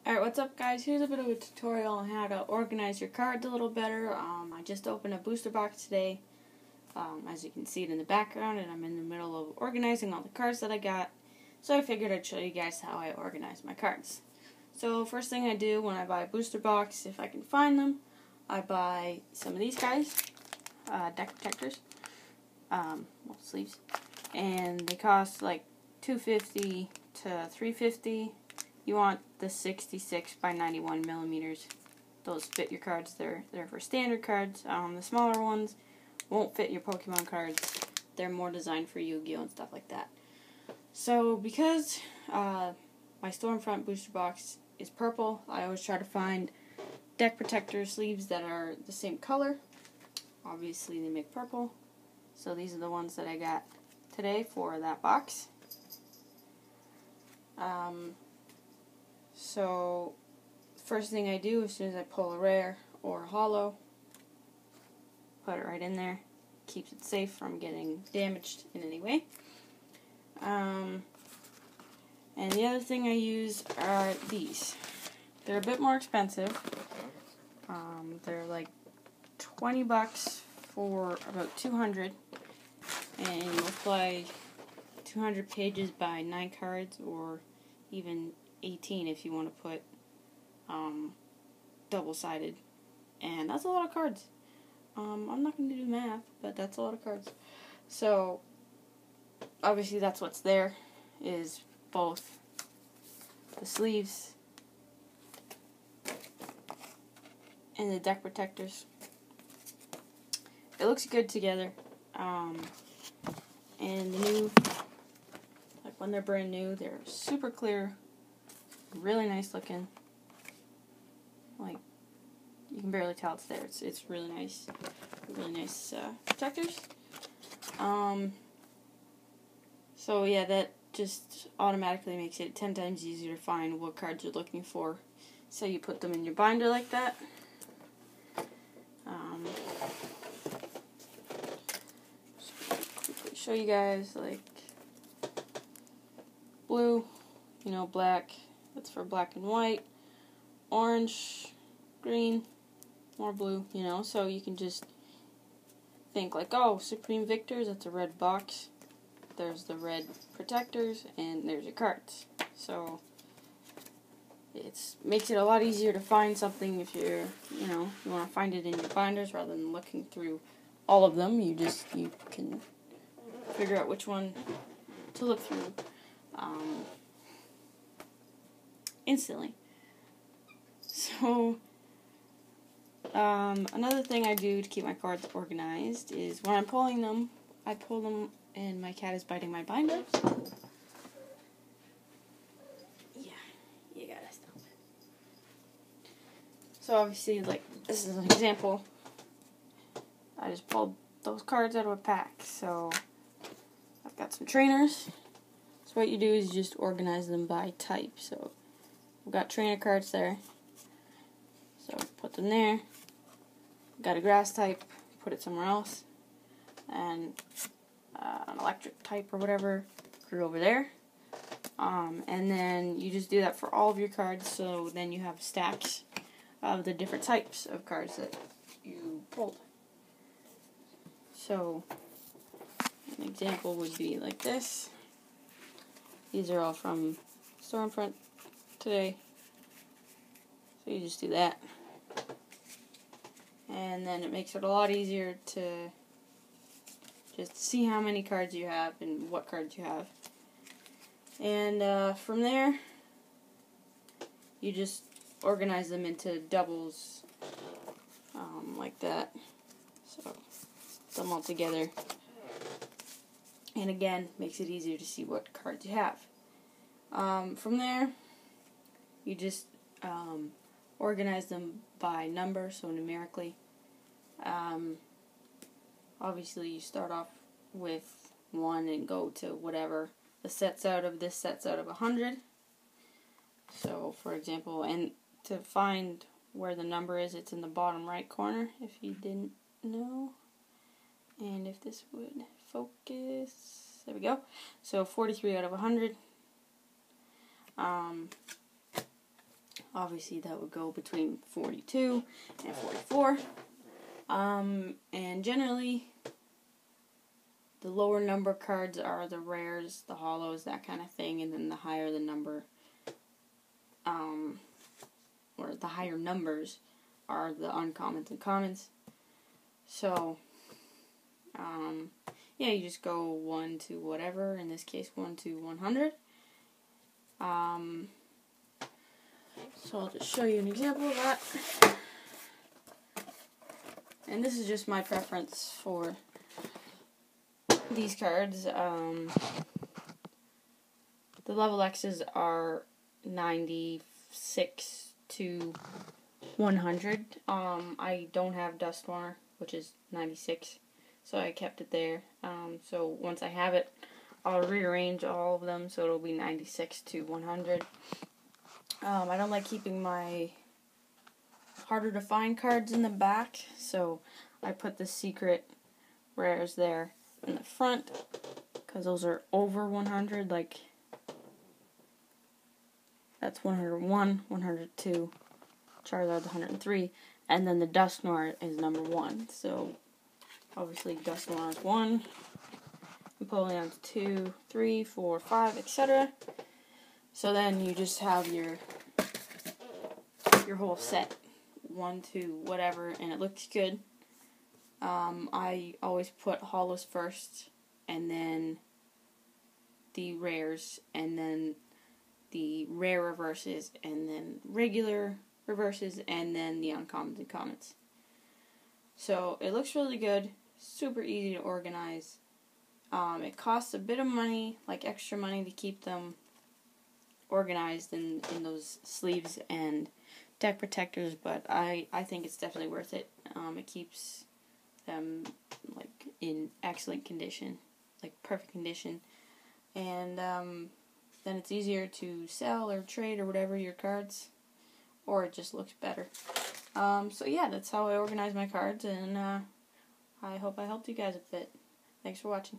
Alright, what's up guys? Here's a bit of a tutorial on how to organize your cards a little better. I just opened a booster box today, as you can see it in the background, and I'm in the middle of organizing all the cards that I got. So I figured I'd show you guys how I organize my cards. So first thing I do when I buy a booster box, if I can find them, I buy some of these guys, deck protectors, sleeves, and they cost like $2.50 to $3.50. You want the 66 by 91 millimeters. Those fit your cards. They're for standard cards. The smaller ones won't fit your Pokemon cards. They're more designed for Yu-Gi-Oh! And stuff like that. So because my Stormfront booster box is purple, I always try to find deck protector sleeves that are the same color. Obviously they make purple. So these are the ones that I got today for that box. So, first thing I do as soon as I pull a rare or a holo, put it right in there. Keeps it safe from getting damaged in any way. And the other thing I use are these. They're a bit more expensive. They're like $20 for about 200. And you multiply 200 pages by 9 cards, or even 18 if you want to put double-sided, and that's a lot of cards. I'm not going to do math, but that's a lot of cards. So obviously that's what's there, is both the sleeves and the deck protectors. It looks good together, and the new, like when they're brand new, they're super clear. Really nice looking. Like, you can barely tell it's there. It's really nice. Really nice protectors. So yeah, that just automatically makes it 10 times easier to find what cards you're looking for. So you put them in your binder like that. Just quickly show you guys, like, blue, black. That's for black and white. Orange, green, more blue, so you can just think like, oh, Supreme Victors, that's a red box. There's the red protectors, and there's your cards. So it makes it a lot easier to find something if you're, you want to find it in your binders rather than looking through all of them. You can figure out which one to look through instantly. So, another thing I do to keep my cards organized is when I'm pulling them, I pull them and my cat is biting my binder. Yeah, you gotta stop it. So obviously, like, this is an example. I just pulled those cards out of a pack. So, I've got some trainers. So what you do is you just organize them by type. So, I've got trainer cards there. So put them there. Got a grass type, put it somewhere else. And an electric type or whatever, put it over there. And then you just do that for all of your cards, so then you have stacks of the different types of cards that you pulled. So an example would be like this. These are all from Stormfront today. So you just do that. And then it makes it a lot easier to just see how many cards you have and what cards you have. And from there, you just organize them into doubles, like that. So, put them all together. And again, makes it easier to see what cards you have. From there, you just organize them by number, so numerically. Obviously, you start off with 1 and go to whatever the sets out of. This sets out of 100. So, for example, and to find where the number is, it's in the bottom right corner, if you didn't know. And if this would focus, there we go. So, 43 out of 100. Obviously, that would go between 42 and 44. And generally, the lower number cards are the rares, the holos, that kind of thing, and then the higher the number, or the higher numbers are the uncommons and commons. So, yeah, you just go 1 to whatever, in this case 1 to 100. So I'll just show you an example of that. And this is just my preference for these cards. The level X's are 96 to 100. I don't have Dusknoir, which is 96, so I kept it there. So once I have it, I'll rearrange all of them so it'll be 96 to 100. I don't like keeping my harder to find cards in the back, so I put the secret rares there in the front, because those are over 100, like that's 101, 102, Charizard's 103, and then the Dusknoir is number 1, so obviously Dusknoir is 1, Empoleon's 2, 3, 4, 5, etc. So then you just have your whole set, 1 to whatever, and it looks good. I always put holos first, and then the rares, and then the rare reverses, and then regular reverses, and then the uncommons and commons. So it looks really good, super easy to organize. It costs a bit of money, like extra money, to keep them organized in those sleeves and deck protectors, but I think it's definitely worth it. It keeps them like in excellent condition, like perfect condition, and then it's easier to sell or trade or whatever your cards, or it just looks better. So yeah, that's how I organize my cards, and I hope I helped you guys a bit. Thanks for watching.